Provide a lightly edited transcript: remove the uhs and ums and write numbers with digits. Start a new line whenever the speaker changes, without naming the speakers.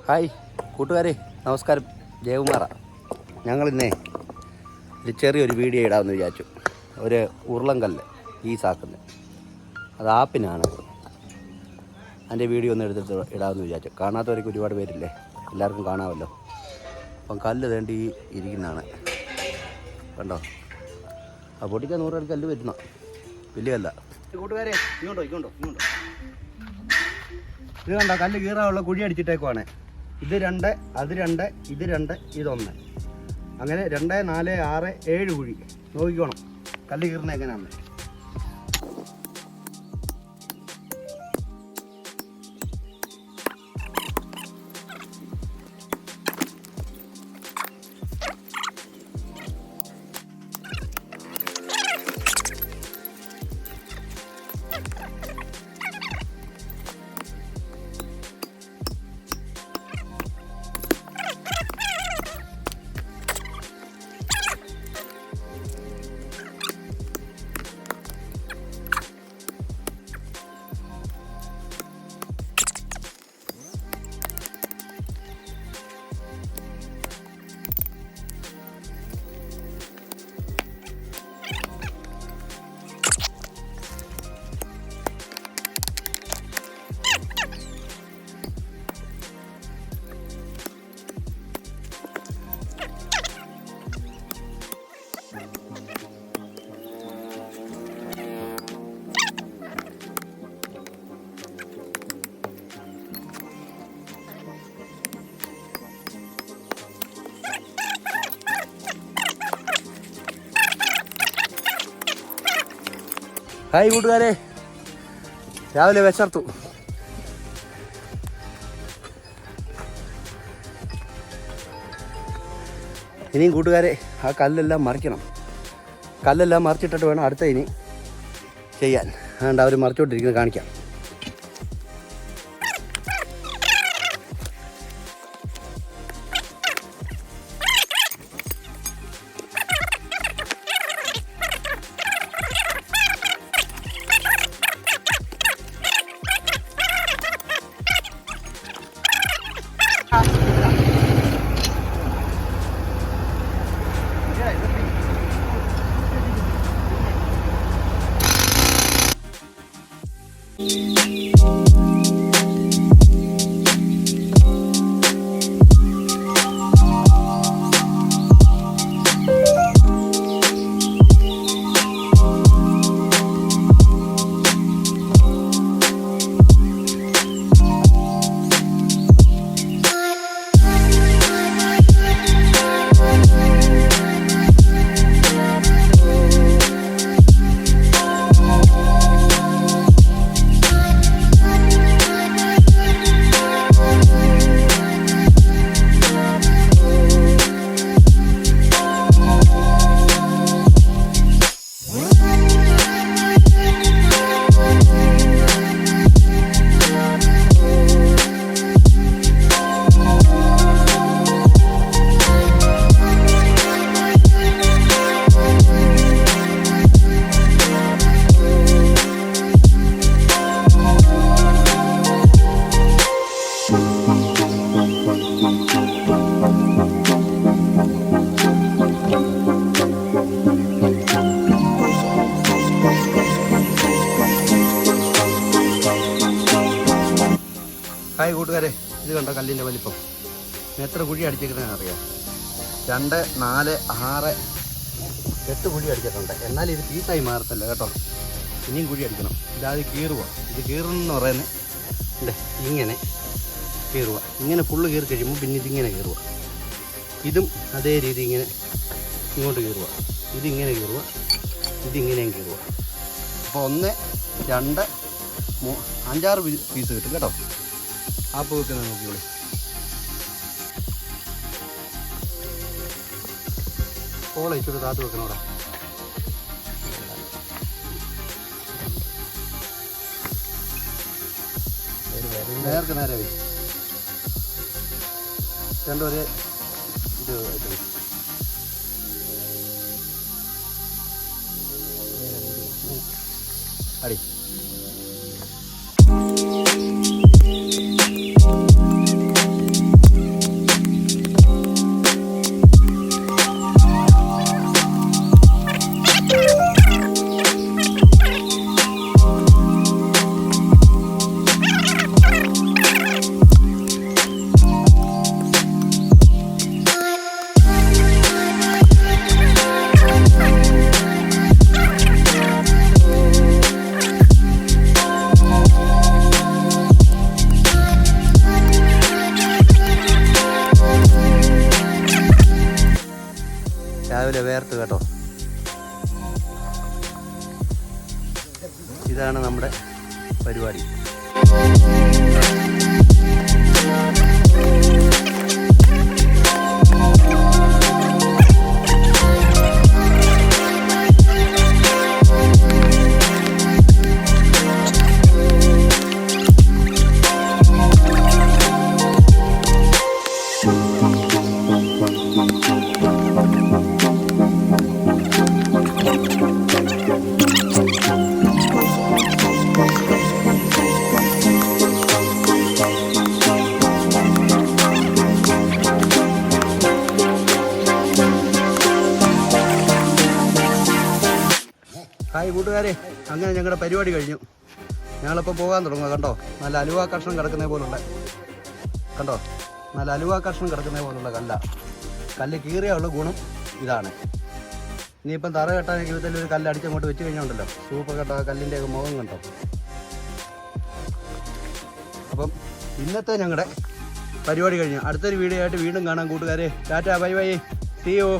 Hi കൂട്ടുകാരെ, നമസ്കാരം. ജയകുമാറാ. ഞങ്ങളിന്നേ ഒരു ചെറിയൊരു വീഡിയോ ഇടാമെന്ന് വിചാരിച്ചു. ഒരു ഉരുളൻകല്ല് ഈ സാക്കുന്നത് അത് ആപ്പിനാണ്. അതിൻ്റെ വീഡിയോ ഒന്ന് എടുത്തിട്ട് ഇടാമെന്ന് വിചാരിച്ചു. കാണാത്തവർക്ക് ഒരുപാട് പേരില്ലേ, എല്ലാവർക്കും കാണാമല്ലോ. അപ്പം കല്ല് വേണ്ടി ഇരിക്കുന്നതാണ്, കണ്ടോ? ആ പൊട്ടിക്കാൻ 100 കല്ല് വരുന്ന വലിയ കല്ല. കൂട്ടുകാരെ ഇങ്ങോട്ടോ ഇങ്ങോട്ടോ ഇങ്ങോട്ടോ, ഇത് കണ്ടോ? കല്ല് കീറാനുള്ള കുഴി അടിച്ചിട്ടേക്കുവാണ്. ഇത് 2, അത് 2, ഇത് 2, ഇതൊന്ന്, അങ്ങനെ 2, 4, 6, 7 കുഴി. നോക്കിക്കോണം കല്ല് കീറുന്നത് എങ്ങനെയാണ്. ഹായ് കൂട്ടുകാരെ, രാവിലെ വിശർത്തു. ഇനിയും കൂട്ടുകാരെ ആ കല്ലെല്ലാം മറിക്കണം. കല്ലെല്ലാം മറിച്ചിട്ടിട്ട് വേണം അടുത്ത ഇനി ചെയ്യാൻ. അതുകൊണ്ട് അവർ മറിച്ചോണ്ടിരിക്കുന്നത് കാണിക്കാം. ഹായ് കൂട്ടുകാരെ, ഇത് കണ്ടോ കല്ലിൻ്റെ വലിപ്പം? എത്ര കുഴി അടിച്ചേക്കുന്നതെന്ന് അറിയാം. 2, 4, 6, 8 കുഴി അടിച്ചിട്ടുണ്ട്. എന്നാൽ ഇത് പീസായി മാറത്തില്ല കേട്ടോ. ഇനിയും കുഴി അടിക്കണം. ഇതാദ്യം കീറുക. ഇത് കീറുന്നെന്ന് പറയുന്നത് ഇല്ലേ, ഇങ്ങനെ കീറുക. ഇങ്ങനെ ഫുള്ള് കീറി കഴിയുമ്പോൾ പിന്നെ ഇതിങ്ങനെ കീറുക. ഇതും അതേ രീതി ഇങ്ങനെ ഇങ്ങോട്ട് കീറുക. ഇതിങ്ങനെ കീറുക, ഇതിങ്ങനെയും കീറുക. അപ്പോൾ 1, 2, 3, 5, 6 പീസ് കിട്ടും കേട്ടോ. ആപ്പ് വെക്കുന്നത് നോക്കിയോളി. കോള ഇച്ചിട്ട് താത്ത് വെക്കണോടാ. നേർക്ക് നേരെ വരും. രണ്ടും ഒരേ ഇത് അടി. രാവിലെ വേർത്ത് കേട്ടോ. ഇതാണ് നമ്മുടെ പരിപാടി. ഹായ് കൂട്ടുകാരെ, അങ്ങനെ ഞങ്ങളുടെ പരിപാടി കഴിഞ്ഞു. ഞങ്ങളിപ്പോൾ പോകാൻ തുടങ്ങുക. കണ്ടോ, നല്ല അലുവ കഷ്ണം കിടക്കുന്ന പോലുള്ള, കണ്ടോ, നല്ല അലുവ കഷ്ണം കിടക്കുന്ന പോലുള്ള കല്ല് കീറിയുള്ള ഗുണം ഇതാണ്. ഇനിയിപ്പം തറ കെട്ടാൻ ജീവിതത്തിൽ ഒരു കല്ല് അടിച്ചങ്ങോട്ട് വെച്ച് കഴിഞ്ഞുണ്ടല്ലോ, സൂപ്പർ കെട്ടോ. കല്ലിൻ്റെയൊക്കെ മുഖം കണ്ടോ. അപ്പം ഇന്നത്തെ ഞങ്ങളുടെ പരിപാടി കഴിഞ്ഞു. അടുത്തൊരു വീഡിയോ ആയിട്ട് വീണ്ടും കാണാം കൂട്ടുകാരെ. Tata, bye bye, see U.